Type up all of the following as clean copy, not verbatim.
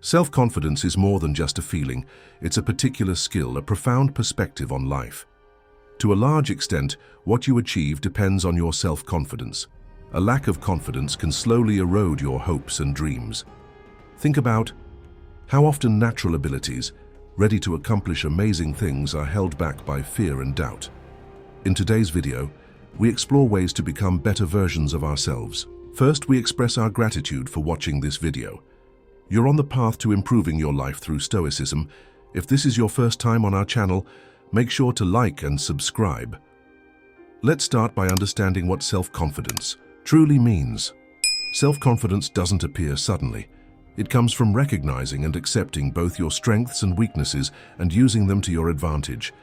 Self-confidence is more than just a feeling. It's a particular skill, a profound perspective on life. To a large extent, what you achieve depends on your self-confidence. A lack of confidence can slowly erode your hopes and dreams. Think about how often natural abilities, ready to accomplish amazing things, are held back by fear and doubt. In today's video, we explore ways to become better versions of ourselves. First, we express our gratitude for watching this video. You're on the path to improving your life through Stoicism. If this is your first time on our channel, make sure to like and subscribe. Let's start by understanding what self-confidence truly means. Self-confidence doesn't appear suddenly. It comes from recognizing and accepting both your strengths and weaknesses and using them to your advantage.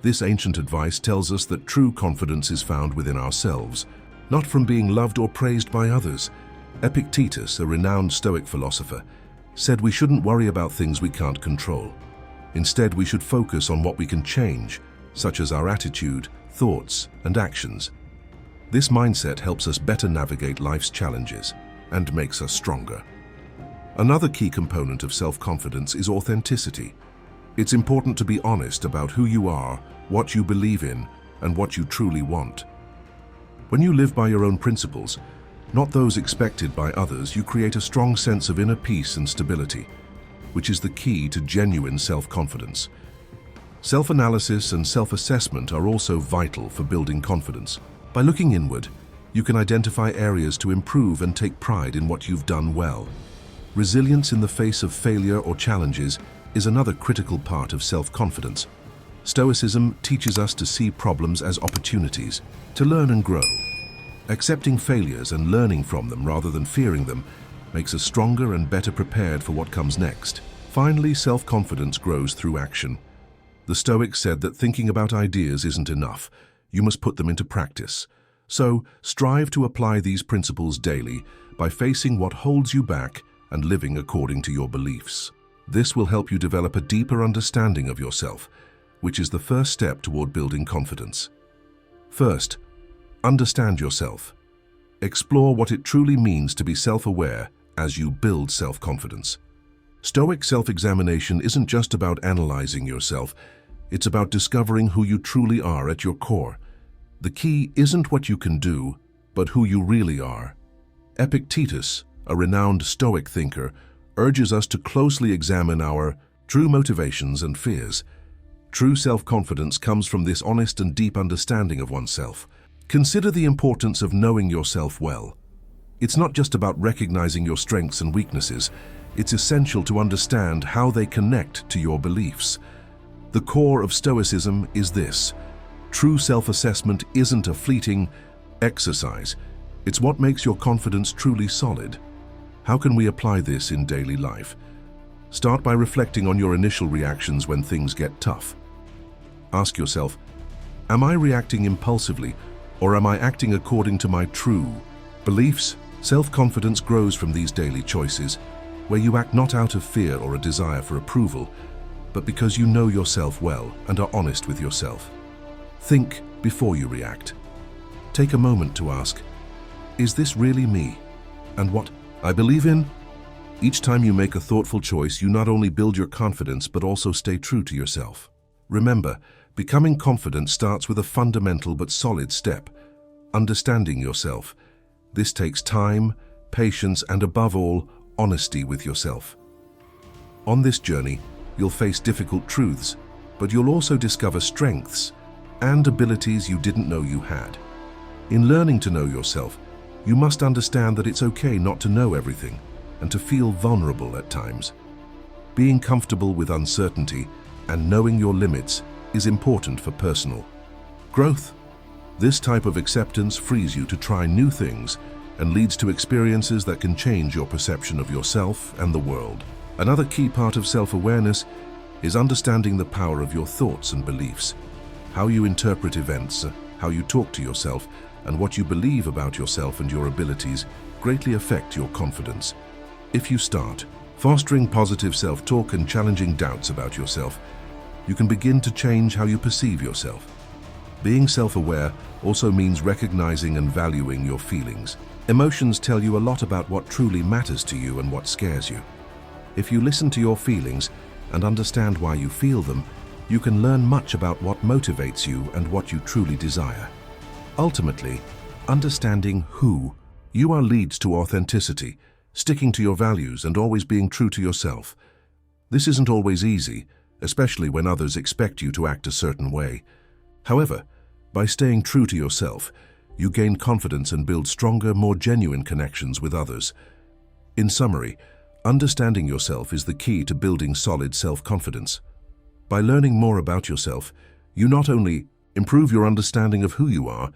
This ancient advice tells us that true confidence is found within ourselves, not from being loved or praised by others. Epictetus, a renowned Stoic philosopher, said we shouldn't worry about things we can't control. Instead, we should focus on what we can change, such as our attitude, thoughts, and actions. This mindset helps us better navigate life's challenges and makes us stronger. Another key component of self-confidence is authenticity. It's important to be honest about who you are, what you believe in, and what you truly want. When you live by your own principles, not those expected by others, you create a strong sense of inner peace and stability, which is the key to genuine self-confidence. Self-analysis and self-assessment are also vital for building confidence. By looking inward, you can identify areas to improve and take pride in what you've done well. Resilience in the face of failure or challenges is another critical part of self-confidence. Stoicism teaches us to see problems as opportunities, to learn and grow. Accepting failures and learning from them rather than fearing them makes us stronger and better prepared for what comes next. Finally, self-confidence grows through action. The Stoics said that thinking about ideas isn't enough. You must put them into practice. So, strive to apply these principles daily by facing what holds you back and living according to your beliefs. This will help you develop a deeper understanding of yourself, which is the first step toward building confidence. First, understand yourself. Explore what it truly means to be self-aware as you build self-confidence. Stoic self-examination isn't just about analyzing yourself, it's about discovering who you truly are at your core. The key isn't what you can do, but who you really are. Epictetus, a renowned Stoic thinker, urges us to closely examine our true motivations and fears. True self-confidence comes from this honest and deep understanding of oneself. Consider the importance of knowing yourself well. It's not just about recognizing your strengths and weaknesses. It's essential to understand how they connect to your beliefs. The core of Stoicism is this: true self-assessment isn't a fleeting exercise. It's what makes your confidence truly solid. How can we apply this in daily life? Start by reflecting on your initial reactions when things get tough. Ask yourself, am I reacting impulsively, or am I acting according to my true beliefs? Self-confidence grows from these daily choices, where you act not out of fear or a desire for approval, but because you know yourself well and are honest with yourself. Think before you react. Take a moment to ask, is this really me and what I believe in? Each time you make a thoughtful choice, you not only build your confidence but also stay true to yourself. Remember, becoming confident starts with a fundamental but solid step: understanding yourself. This takes time, patience, and above all, honesty with yourself. On this journey, you'll face difficult truths, but you'll also discover strengths and abilities you didn't know you had. In learning to know yourself, you must understand that it's okay not to know everything and to feel vulnerable at times. Being comfortable with uncertainty and knowing your limits is important for personal growth. This type of acceptance frees you to try new things and leads to experiences that can change your perception of yourself and the world. Another key part of self-awareness is understanding the power of your thoughts and beliefs. How you interpret events, how you talk to yourself, and what you believe about yourself and your abilities greatly affect your confidence. If you start fostering positive self-talk and challenging doubts about yourself, you can begin to change how you perceive yourself. Being self-aware also means recognizing and valuing your feelings. Emotions tell you a lot about what truly matters to you and what scares you. If you listen to your feelings and understand why you feel them, you can learn much about what motivates you and what you truly desire. Ultimately, understanding who you are leads to authenticity, sticking to your values and always being true to yourself. This isn't always easy, especially when others expect you to act a certain way. However, by staying true to yourself, you gain confidence and build stronger, more genuine connections with others. In summary, understanding yourself is the key to building solid self-confidence. By learning more about yourself, you not only improve your understanding of who you are,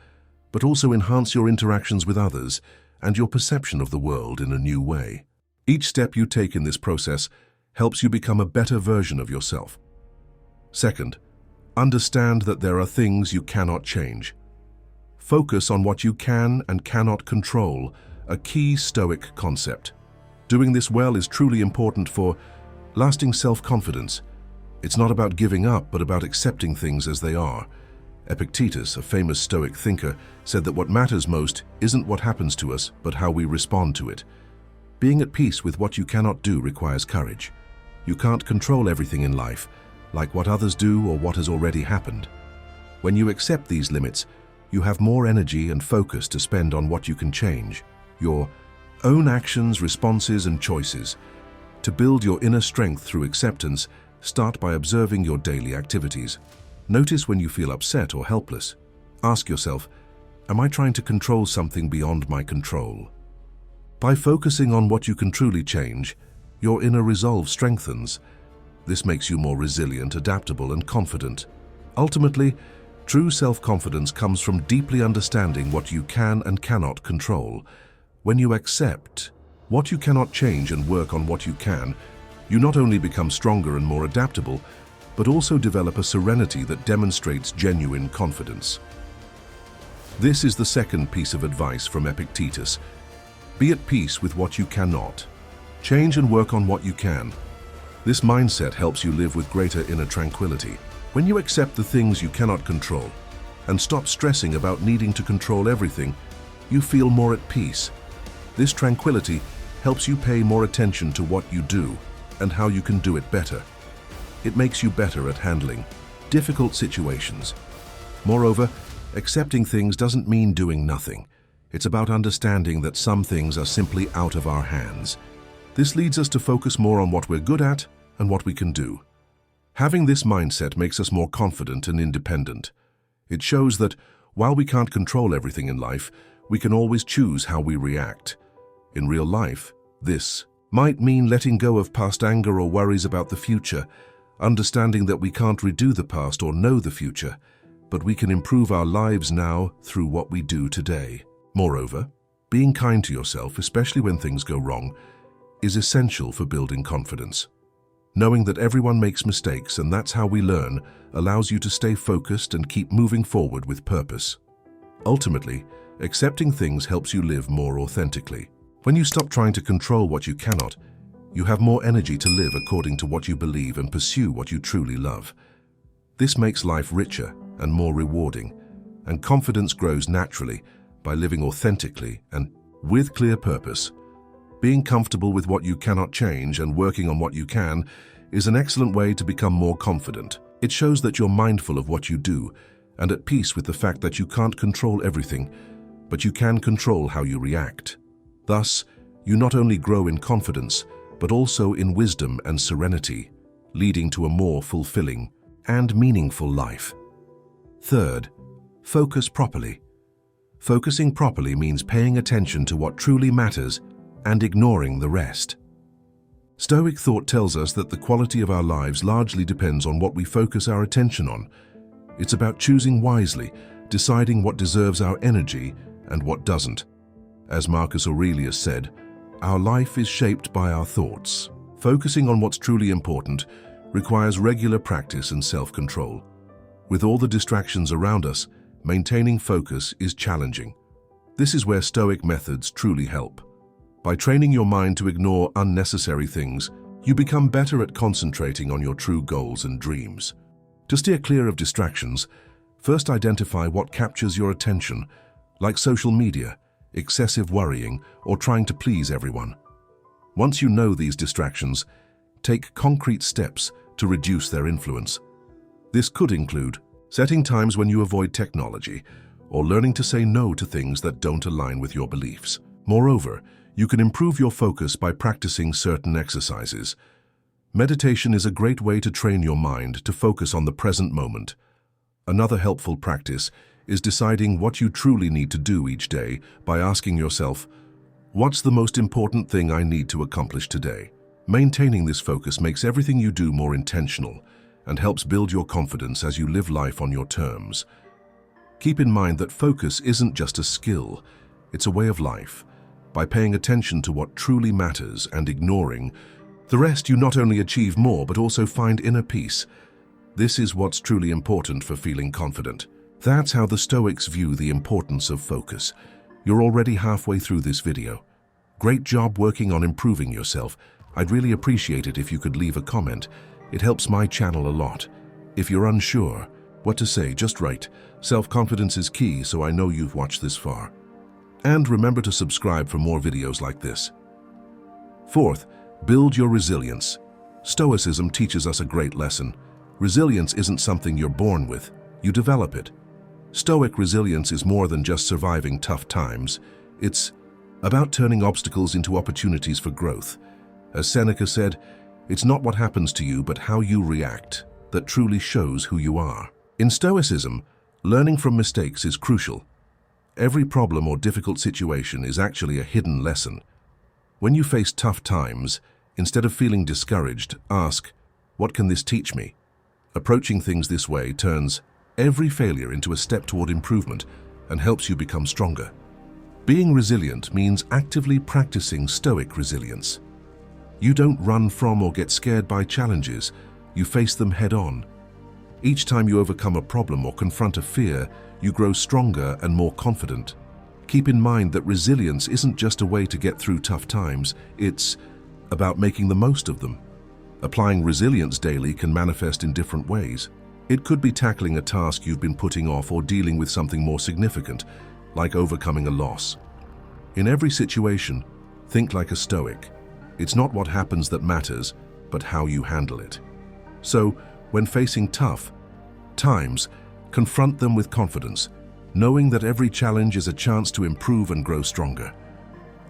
but also enhance your interactions with others and your perception of the world in a new way. Each step you take in this process helps you become a better version of yourself. Second, understand that there are things you cannot change. Focus on what you can and cannot control, a key Stoic concept. Doing this well is truly important for lasting self-confidence. It's not about giving up, but about accepting things as they are. Epictetus, a famous Stoic thinker, said that what matters most isn't what happens to us, but how we respond to it. Being at peace with what you cannot do requires courage. You can't control everything in life, like what others do or what has already happened. When you accept these limits, you have more energy and focus to spend on what you can change, your own actions, responses, and choices. To build your inner strength through acceptance, start by observing your daily activities. Notice when you feel upset or helpless. Ask yourself, am I trying to control something beyond my control? By focusing on what you can truly change, your inner resolve strengthens. This makes you more resilient, adaptable, and confident. Ultimately, true self-confidence comes from deeply understanding what you can and cannot control. When you accept what you cannot change and work on what you can, you not only become stronger and more adaptable, but also develop a serenity that demonstrates genuine confidence. This is the second piece of advice from Epictetus. Be at peace with what you cannot. Change and work on what you can. This mindset helps you live with greater inner tranquility. When you accept the things you cannot control and stop stressing about needing to control everything, you feel more at peace. This tranquility helps you pay more attention to what you do and how you can do it better. It makes you better at handling difficult situations. Moreover, accepting things doesn't mean doing nothing. It's about understanding that some things are simply out of our hands. This leads us to focus more on what we're good at and what we can do. Having this mindset makes us more confident and independent. It shows that while we can't control everything in life, we can always choose how we react. In real life, this might mean letting go of past anger or worries about the future, understanding that we can't redo the past or know the future, but we can improve our lives now through what we do today. Moreover, being kind to yourself, especially when things go wrong, is essential for building confidence. Knowing that everyone makes mistakes and that's how we learn allows you to stay focused and keep moving forward with purpose. Ultimately, accepting things helps you live more authentically. When you stop trying to control what you cannot, you have more energy to live according to what you believe and pursue what you truly love. This makes life richer and more rewarding, and confidence grows naturally by living authentically and with clear purpose. Being comfortable with what you cannot change and working on what you can is an excellent way to become more confident. It shows that you're mindful of what you do and at peace with the fact that you can't control everything, but you can control how you react. Thus, you not only grow in confidence, but also in wisdom and serenity, leading to a more fulfilling and meaningful life. Third, focus properly. Focusing properly means paying attention to what truly matters and ignoring the rest. Stoic thought tells us that the quality of our lives largely depends on what we focus our attention on. It's about choosing wisely, deciding what deserves our energy and what doesn't. As Marcus Aurelius said, our life is shaped by our thoughts. Focusing on what's truly important requires regular practice and self-control. With all the distractions around us, maintaining focus is challenging. This is where Stoic methods truly help. By training your mind to ignore unnecessary things, you become better at concentrating on your true goals and dreams. To steer clear of distractions, first identify what captures your attention, like social media, excessive worrying, or trying to please everyone. Once you know these distractions, take concrete steps to reduce their influence. This could include setting times when you avoid technology or learning to say no to things that don't align with your beliefs. Moreover, you can improve your focus by practicing certain exercises. Meditation is a great way to train your mind to focus on the present moment. Another helpful practice is deciding what you truly need to do each day by asking yourself, what's the most important thing I need to accomplish today? Maintaining this focus makes everything you do more intentional and helps build your confidence as you live life on your terms. Keep in mind that focus isn't just a skill, it's a way of life. By paying attention to what truly matters and ignoring the rest, you not only achieve more but also find inner peace. This is what's truly important for feeling confident. That's how the Stoics view the importance of focus. You're already halfway through this video. Great job working on improving yourself. I'd really appreciate it if you could leave a comment. It helps my channel a lot. If you're unsure what to say, just write. Self-confidence is key, so I know you've watched this far. And remember to subscribe for more videos like this. Fourth, build your resilience. Stoicism teaches us a great lesson. Resilience isn't something you're born with, you develop it. Stoic resilience is more than just surviving tough times. It's about turning obstacles into opportunities for growth. As Seneca said, it's not what happens to you but how you react that truly shows who you are. In Stoicism, learning from mistakes is crucial. Every problem or difficult situation is actually a hidden lesson. When you face tough times, instead of feeling discouraged, ask, what can this teach me? Approaching things this way turns every failure into a step toward improvement and helps you become stronger. Being resilient means actively practicing Stoic resilience. You don't run from or get scared by challenges, you face them head-on. Each time you overcome a problem or confront a fear, you grow stronger and more confident. Keep in mind that resilience isn't just a way to get through tough times, it's about making the most of them. Applying resilience daily can manifest in different ways. It could be tackling a task you've been putting off or dealing with something more significant, like overcoming a loss. In every situation, think like a Stoic. It's not what happens that matters, but how you handle it. So, when facing tough times, confront them with confidence, knowing that every challenge is a chance to improve and grow stronger.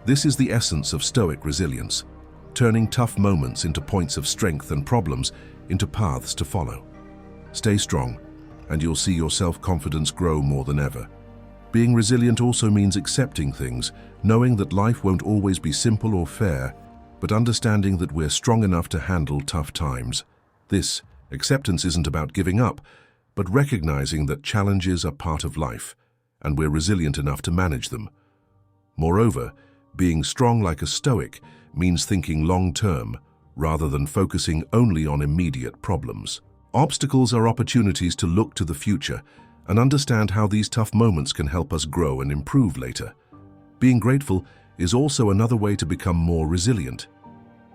This is the essence of Stoic resilience, turning tough moments into points of strength and problems into paths to follow. Stay strong, and you'll see your self-confidence grow more than ever. Being resilient also means accepting things, knowing that life won't always be simple or fair, but understanding that we're strong enough to handle tough times. This acceptance isn't about giving up, but recognizing that challenges are part of life, and we're resilient enough to manage them. Moreover, being strong like a Stoic means thinking long-term, rather than focusing only on immediate problems. Obstacles are opportunities to look to the future and understand how these tough moments can help us grow and improve later. Being grateful is also another way to become more resilient.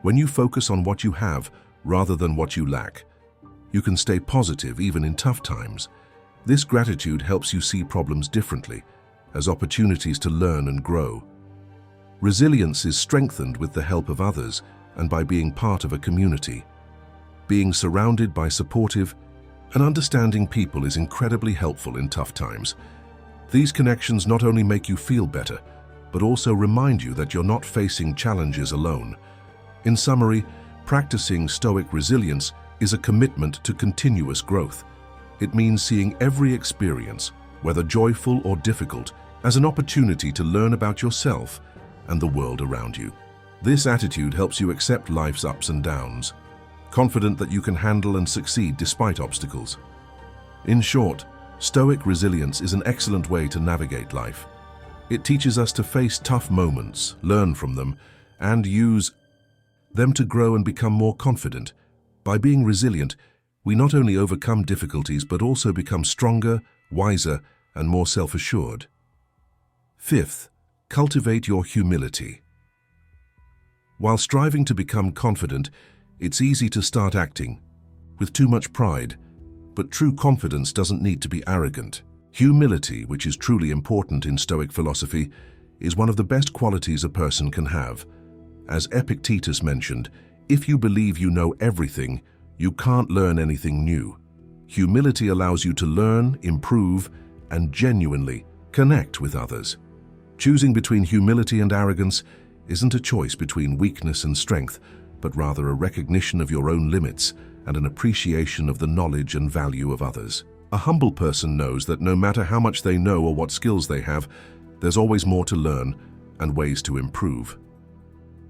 When you focus on what you have rather than what you lack, you can stay positive even in tough times. This gratitude helps you see problems differently, as opportunities to learn and grow. Resilience is strengthened with the help of others and by being part of a community. Being surrounded by supportive and understanding people is incredibly helpful in tough times. These connections not only make you feel better, but also remind you that you're not facing challenges alone. In summary, practicing Stoic resilience is a commitment to continuous growth. It means seeing every experience, whether joyful or difficult, as an opportunity to learn about yourself and the world around you. This attitude helps you accept life's ups and downs, confident that you can handle and succeed despite obstacles. In short, Stoic resilience is an excellent way to navigate life. It teaches us to face tough moments, learn from them, and use them to grow and become more confident. By being resilient, we not only overcome difficulties but also become stronger, wiser, and more self-assured. Fifth, cultivate your humility. While striving to become confident, it's easy to start acting with too much pride, but true confidence doesn't need to be arrogant. Humility, which is truly important in Stoic philosophy, is one of the best qualities a person can have. As Epictetus mentioned, If you believe you know everything, you can't learn anything new. Humility allows you to learn, improve, and genuinely connect with others. Choosing between humility and arrogance isn't a choice between weakness and strength, but rather a recognition of your own limits and an appreciation of the knowledge and value of others. A humble person knows that no matter how much they know or what skills they have, there's always more to learn and ways to improve.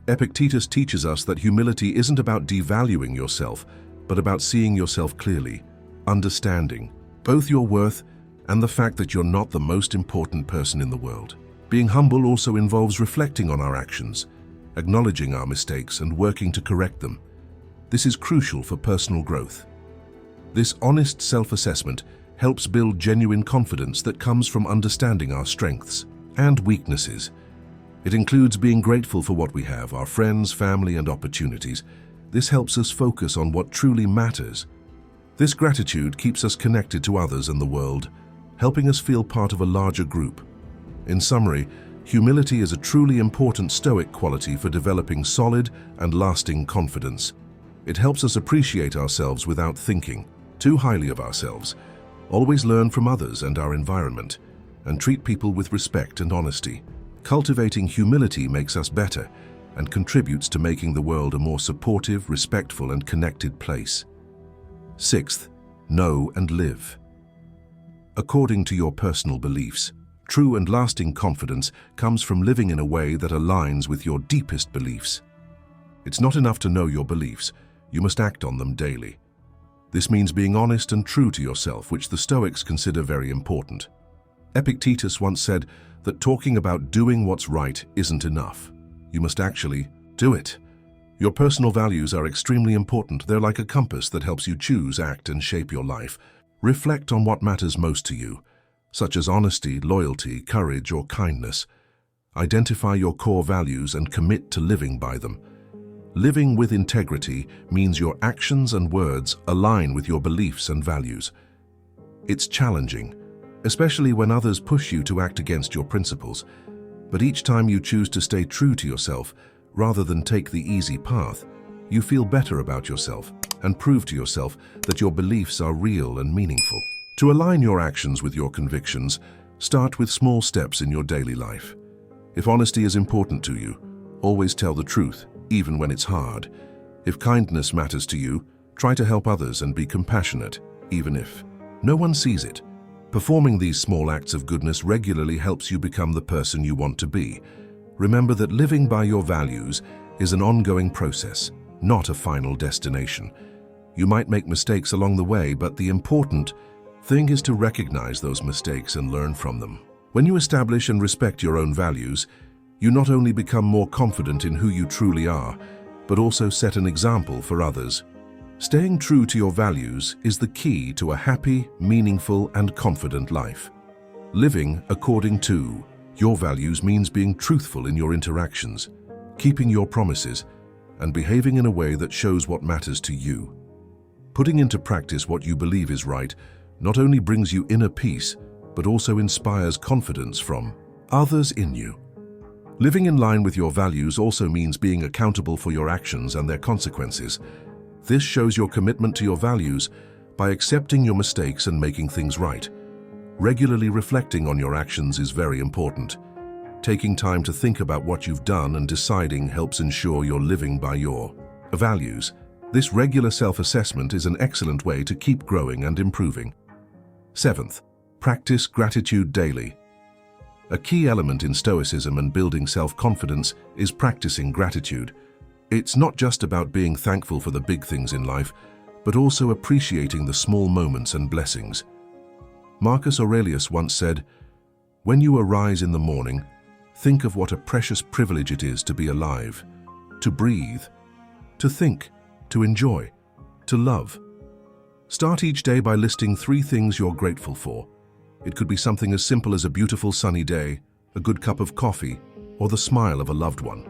Epictetus teaches us that humility isn't about devaluing yourself, but about seeing yourself clearly, understanding both your worth and the fact that you're not the most important person in the world. Being humble also involves reflecting on our actions, acknowledging our mistakes and working to correct them. This is crucial for personal growth. This honest self-assessment helps build genuine confidence that comes from understanding our strengths and weaknesses. It includes being grateful for what we have, our friends, family, and opportunities. This helps us focus on what truly matters. This gratitude keeps us connected to others and the world, helping us feel part of a larger group. In summary, humility is a truly important Stoic quality for developing solid and lasting confidence. It helps us appreciate ourselves without thinking too highly of ourselves, always learn from others and our environment, and treat people with respect and honesty. Cultivating humility makes us better and contributes to making the world a more supportive, respectful, and connected place. Sixth, know and live. According to your personal beliefs, true and lasting confidence comes from living in a way that aligns with your deepest beliefs. It's not enough to know your beliefs, you must act on them daily. This means being honest and true to yourself, which the Stoics consider very important. Epictetus once said that talking about doing what's right isn't enough. You must actually do it. Your personal values are extremely important. They're like a compass that helps you choose, act, and shape your life. Reflect on what matters most to you, such as honesty, loyalty, courage, or kindness. Identify your core values and commit to living by them. Living with integrity means your actions and words align with your beliefs and values. It's challenging, especially when others push you to act against your principles. But each time you choose to stay true to yourself, rather than take the easy path, you feel better about yourself and prove to yourself that your beliefs are real and meaningful. To align your actions with your convictions, start with small steps in your daily life. If honesty is important to you, always tell the truth, even when it's hard. If kindness matters to you, try to help others and be compassionate, even if no one sees it. Performing these small acts of goodness regularly helps you become the person you want to be. Remember that living by your values is an ongoing process, not a final destination. You might make mistakes along the way, but the important thing is to recognize those mistakes and learn from them. When you establish and respect your own values, you not only become more confident in who you truly are, but also set an example for others. Staying true to your values is the key to a happy, meaningful, and confident life. Living according to your values means being truthful in your interactions, keeping your promises, and behaving in a way that shows what matters to you. Putting into practice what you believe is right not only brings you inner peace, but also inspires confidence from others in you. Living in line with your values also means being accountable for your actions and their consequences. This shows your commitment to your values by accepting your mistakes and making things right. Regularly reflecting on your actions is very important. Taking time to think about what you've done and deciding helps ensure you're living by your values. This regular self-assessment is an excellent way to keep growing and improving. Seventh, practice gratitude daily. A key element in Stoicism and building self-confidence is practicing gratitude. It's not just about being thankful for the big things in life, but also appreciating the small moments and blessings. Marcus Aurelius once said, "When you arise in the morning, think of what a precious privilege it is to be alive, to breathe, to think, to enjoy, to love." Start each day by listing 3 things you're grateful for. It could be something as simple as a beautiful sunny day, a good cup of coffee, or the smile of a loved one.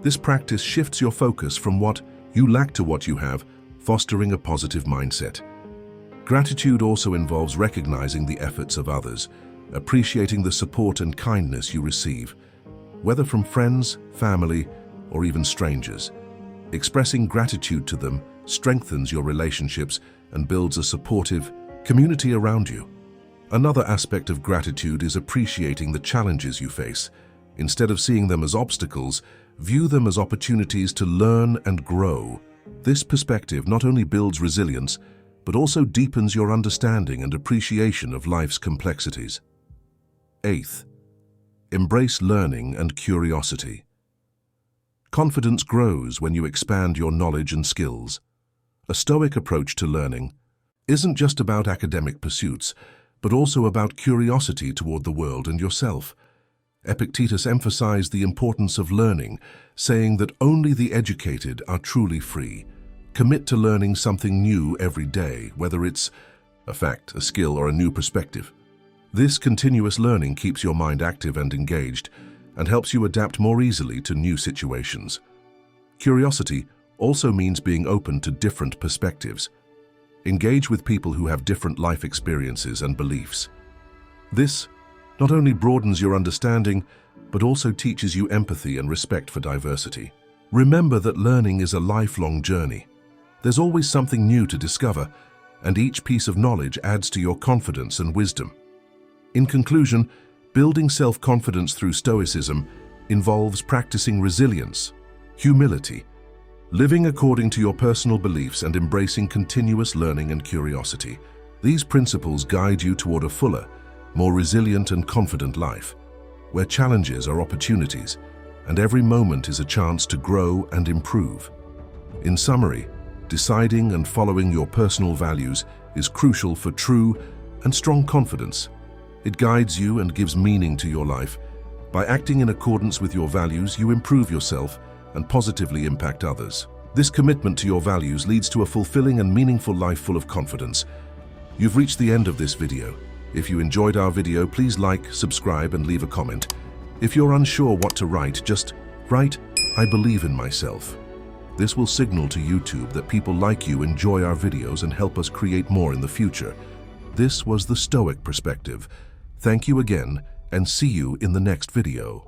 This practice shifts your focus from what you lack to what you have, fostering a positive mindset. Gratitude also involves recognizing the efforts of others, appreciating the support and kindness you receive, whether from friends, family, or even strangers. Expressing gratitude to them strengthens your relationships and builds a supportive community around you. Another aspect of gratitude is appreciating the challenges you face. Instead of seeing them as obstacles, view them as opportunities to learn and grow. This perspective not only builds resilience, but also deepens your understanding and appreciation of life's complexities. Eighth, embrace learning and curiosity. Confidence grows when you expand your knowledge and skills. A Stoic approach to learning isn't just about academic pursuits, but also about curiosity toward the world and yourself. Epictetus emphasized the importance of learning, saying that only the educated are truly free. Commit to learning something new every day, whether it's a fact, a skill, or a new perspective. This continuous learning keeps your mind active and engaged, and helps you adapt more easily to new situations. Curiosity also means being open to different perspectives. Engage with people who have different life experiences and beliefs. This not only broadens your understanding, but also teaches you empathy and respect for diversity. Remember that learning is a lifelong journey. There's always something new to discover, and each piece of knowledge adds to your confidence and wisdom. In conclusion, building self-confidence through Stoicism involves practicing resilience, humility, living according to your personal beliefs, and embracing continuous learning and curiosity. These principles guide you toward a fuller, more resilient and confident life, where challenges are opportunities, and every moment is a chance to grow and improve. In summary, deciding and following your personal values is crucial for true and strong confidence. It guides you and gives meaning to your life. By acting in accordance with your values, you improve yourself and positively impact others. This commitment to your values leads to a fulfilling and meaningful life full of confidence. You've reached the end of this video. If you enjoyed our video, please like, subscribe, and leave a comment. If you're unsure what to write, just write, "I believe in myself." This will signal to YouTube that people like you enjoy our videos and help us create more in the future. This was the Stoic Perspective. Thank you again, and see you in the next video.